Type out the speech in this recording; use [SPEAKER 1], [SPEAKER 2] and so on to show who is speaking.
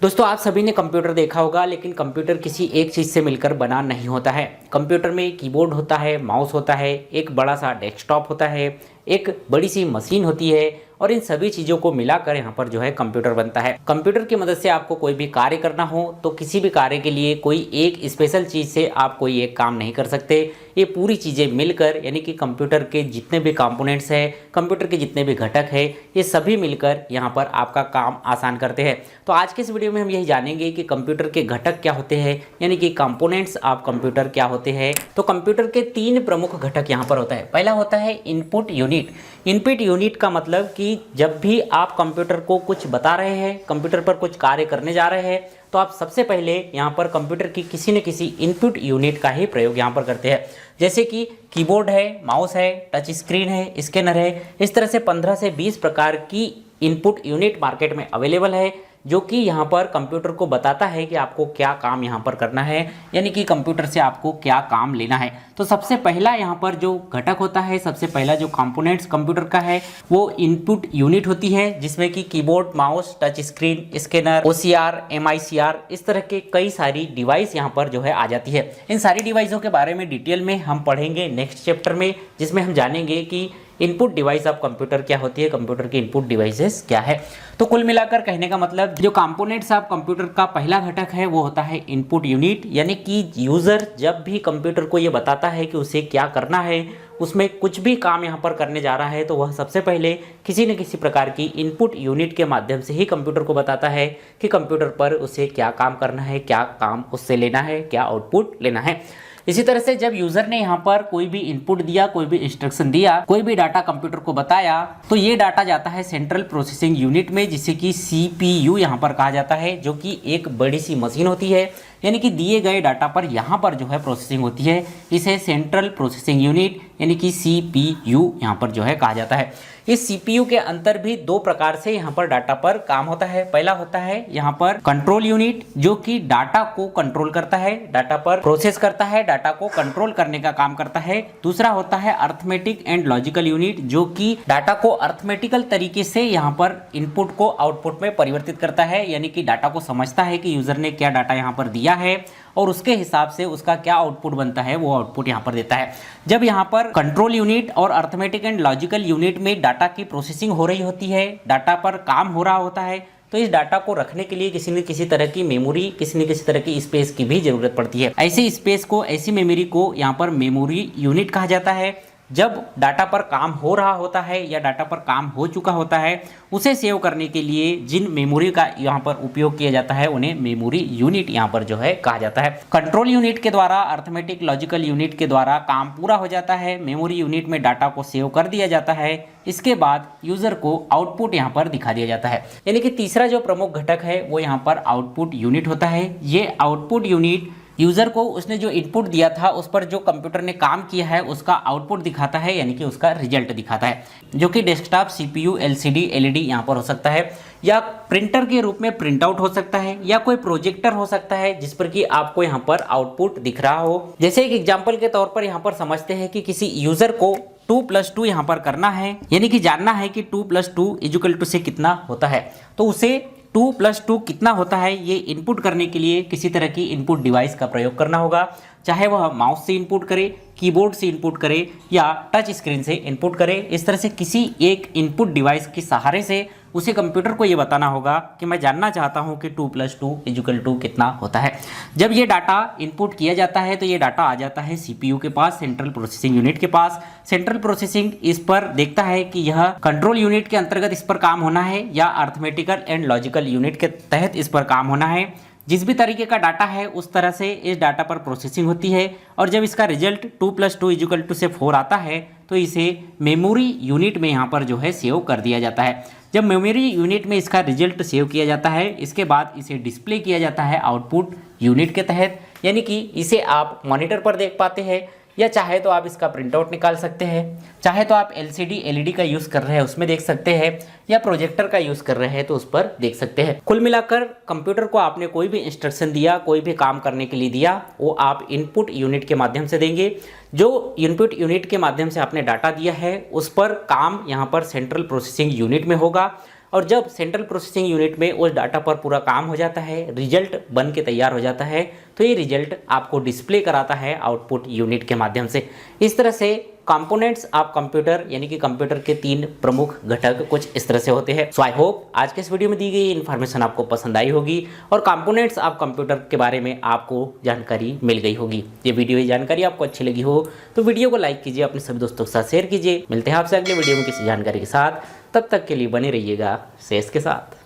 [SPEAKER 1] दोस्तों आप सभी ने कंप्यूटर देखा होगा, लेकिन कंप्यूटर किसी एक चीज़ से मिलकर बना नहीं होता है। कंप्यूटर में कीबोर्ड होता है, माउस होता है, एक बड़ा सा डेस्कटॉप होता है, एक बड़ी सी मशीन होती है और इन सभी चीज़ों को मिलाकर यहाँ पर जो है कंप्यूटर बनता है। कंप्यूटर की मदद से आपको कोई भी कार्य करना हो तो किसी भी कार्य के लिए कोई एक स्पेशल चीज़ से आप कोई एक काम नहीं कर सकते। ये पूरी चीज़ें मिलकर यानी कि कंप्यूटर के जितने भी कंपोनेंट्स हैं, कंप्यूटर के जितने भी घटक हैं, ये सभी मिलकर यहाँ पर आपका काम आसान करते हैं। तो आज के इस वीडियो में हम यही जानेंगे कि कंप्यूटर के घटक क्या होते हैं, यानी कि कंपोनेंट्स ऑफ कंप्यूटर क्या होते हैं। तो कंप्यूटर के तीन प्रमुख घटक यहाँ पर होता है। पहला होता है इनपुट यूनिट। इनपुट यूनिट का मतलब कि जब भी आप कंप्यूटर को कुछ बता रहे हैं, कंप्यूटर पर कुछ कार्य करने जा रहे हैं, तो आप सबसे पहले यहाँ पर कंप्यूटर की किसी न किसी इनपुट यूनिट का ही प्रयोग यहाँ पर करते हैं। जैसे कि कीबोर्ड है, माउस है, टच स्क्रीन है, स्कैनर है। इस तरह से 15 से 20 प्रकार की इनपुट यूनिट मार्केट में अवेलेबल है, जो कि यहाँ पर कंप्यूटर को बताता है कि आपको क्या काम यहाँ पर करना है, यानी कि कंप्यूटर से आपको क्या काम लेना है। तो सबसे पहला यहाँ पर जो घटक होता है, सबसे पहला जो कंपोनेंट्स कंप्यूटर का है वो इनपुट यूनिट होती है, जिसमें कि keyboard, mouse, touch screen, scanner, OCR, MICR, इस तरह के कई सारी डिवाइस यहाँ पर जो है आ जाती है। इन सारी डिवाइसों के बारे में डिटेल में हम पढ़ेंगे नेक्स्ट चैप्टर में, जिसमें हम जानेंगे कि इनपुट डिवाइस ऑफ कंप्यूटर क्या होती है, कंप्यूटर की इनपुट डिवाइसेस क्या है। तो कुल मिलाकर कहने का मतलब जो कंपोनेंट्स ऑफ कंप्यूटर का पहला घटक है वो होता है इनपुट यूनिट, यानी कि यूजर जब भी कंप्यूटर को ये बताता है कि उसे क्या करना है, उसमें कुछ भी काम यहाँ पर करने जा रहा है, तो वह सबसे पहले किसी न किसी प्रकार की इनपुट यूनिट के माध्यम से ही कंप्यूटर को बताता है कि कंप्यूटर पर उसे क्या काम करना है, क्या काम उससे लेना है, क्या आउटपुट लेना है। इसी तरह से जब यूजर ने यहाँ पर कोई भी इनपुट दिया, कोई भी इंस्ट्रक्शन दिया, कोई भी डाटा कंप्यूटर को बताया, तो ये डाटा जाता है सेंट्रल प्रोसेसिंग यूनिट में, जिसे कि CPU यहाँ पर कहा जाता है, जो कि एक बड़ी सी मशीन होती है। यानी कि दिए गए डाटा पर यहाँ पर जो है प्रोसेसिंग होती है, इसे सेंट्रल प्रोसेसिंग यूनिट यानी कि CPU यहाँ पर जो है कहा जाता है। इस CPU के अंदर भी दो प्रकार से यहाँ पर डाटा पर काम होता है। पहला होता है यहाँ पर कंट्रोल यूनिट, जो कि डाटा को कंट्रोल करता है, डाटा पर प्रोसेस करता है, डाटा को कंट्रोल करने का काम करता है। दूसरा होता है अर्थमेटिक एंड लॉजिकल यूनिट, जो कि डाटा को अर्थमेटिकल तरीके से यहाँ पर इनपुट को आउटपुट में परिवर्तित करता है, यानी कि डाटा को समझता है कि यूजर ने क्या डाटा यहाँ पर दिया है और उसके हिसाब से उसका क्या आउटपुट बनता है, वो आउटपुट यहाँ पर देता है। जब यहाँ पर कंट्रोल यूनिट और अर्थमेटिक एंड लॉजिकल यूनिट में डाटा की प्रोसेसिंग हो रही होती है, डाटा पर काम हो रहा होता है, तो इस डाटा को रखने के लिए किसी न किसी तरह की मेमोरी, किसी न किसी तरह की स्पेस की भी जरूरत पड़ती है। ऐसी स्पेस को, ऐसी मेमोरी को यहाँ पर मेमोरी यूनिट कहा जाता है। जब डाटा पर काम हो रहा होता है या डाटा पर काम हो चुका होता है, उसे सेव करने के लिए जिन मेमोरी का यहाँ पर उपयोग किया जाता है, उन्हें मेमोरी यूनिट यहाँ पर जो है कहा जाता है। कंट्रोल यूनिट के द्वारा, अर्थमेटिक लॉजिकल यूनिट के द्वारा काम पूरा हो जाता है, मेमोरी यूनिट में डाटा को सेव कर दिया जाता है। इसके बाद यूजर को आउटपुट यहाँ पर दिखा दिया जाता है। यानी कि तीसरा जो प्रमुख घटक है वो यहाँ पर आउटपुट यूनिट होता है। ये आउटपुट यूनिट यूजर को उसने जो इनपुट दिया था, उस पर जो कंप्यूटर ने काम किया है उसका आउटपुट दिखाता है, यानी कि उसका रिजल्ट दिखाता है, जो कि डेस्कटॉप, CPU, LCD, LED यहाँ पर हो सकता है, या प्रिंटर के रूप में प्रिंट आउट हो सकता है, या कोई प्रोजेक्टर हो सकता है जिस पर कि आपको यहाँ पर आउटपुट दिख रहा हो। जैसे एक एग्जाम्पल के तौर पर यहाँ पर समझते हैं कि किसी यूजर को 2+2 यहाँ पर करना है, यानी कि जानना है कि 2+2 = से कितना होता है, तो उसे 2+2 कितना होता है ये इनपुट करने के लिए किसी तरह की इनपुट डिवाइस का प्रयोग करना होगा, चाहे वह माउस से इनपुट करे, कीबोर्ड से इनपुट करे या टच स्क्रीन से इनपुट करे। इस तरह से किसी एक इनपुट डिवाइस के सहारे से उसे कंप्यूटर को ये बताना होगा कि मैं जानना चाहता हूँ कि 2+2 = कितना होता है। जब ये डाटा इनपुट किया जाता है तो ये डाटा आ जाता है CPU के पास, सेंट्रल प्रोसेसिंग यूनिट के पास। सेंट्रल प्रोसेसिंग इस पर देखता है कि यह कंट्रोल यूनिट के अंतर्गत इस पर काम होना है या अर्थमेटिकल एंड लॉजिकल यूनिट के तहत इस पर काम होना है। जिस भी तरीके का डाटा है उस तरह से इस डाटा पर प्रोसेसिंग होती है, और जब इसका रिजल्ट 2+2 = से 4 आता है तो इसे मेमोरी यूनिट में यहाँ पर जो है सेव कर दिया जाता है। जब मेमोरी यूनिट में इसका रिजल्ट सेव किया जाता है, इसके बाद इसे डिस्प्ले किया जाता है आउटपुट यूनिट के तहत, यानी कि इसे आप मॉनिटर पर देख पाते हैं, या चाहे तो आप इसका प्रिंट आउट निकाल सकते हैं, चाहे तो आप LCD, LED का यूज़ कर रहे हैं उसमें देख सकते हैं, या प्रोजेक्टर का यूज़ कर रहे हैं तो उस पर देख सकते हैं। कुल मिलाकर कंप्यूटर को आपने कोई भी इंस्ट्रक्शन दिया, कोई भी काम करने के लिए दिया, वो आप इनपुट यूनिट के माध्यम से देंगे। जो इनपुट यूनिट के माध्यम से आपने डाटा दिया है उस पर काम यहाँ पर सेंट्रल प्रोसेसिंग यूनिट में होगा। और जब सेंट्रल प्रोसेसिंग यूनिट में उस डाटा पर पूरा काम हो जाता है, रिजल्ट बन के तैयार हो जाता है, तो ये रिजल्ट आपको डिस्प्ले कराता है आउटपुट यूनिट के माध्यम से। इस तरह से कंपोनेंट्स ऑफ कंप्यूटर यानी कि कंप्यूटर के 3 प्रमुख घटक कुछ इस तरह से होते हैं। सो आई होप आज के इस वीडियो में दी गई इन्फॉर्मेशन आपको पसंद आई होगी और कंपोनेंट्स ऑफ कंप्यूटर के बारे में आपको जानकारी मिल गई होगी। ये वीडियो, ये जानकारी आपको अच्छी लगी हो तो वीडियो को लाइक कीजिए, अपने सभी दोस्तों के साथ शेयर कीजिए। मिलते हैं आपसे अगले वीडियो में किसी जानकारी के साथ, तब तक के लिए बने रहिएगा शेष के साथ।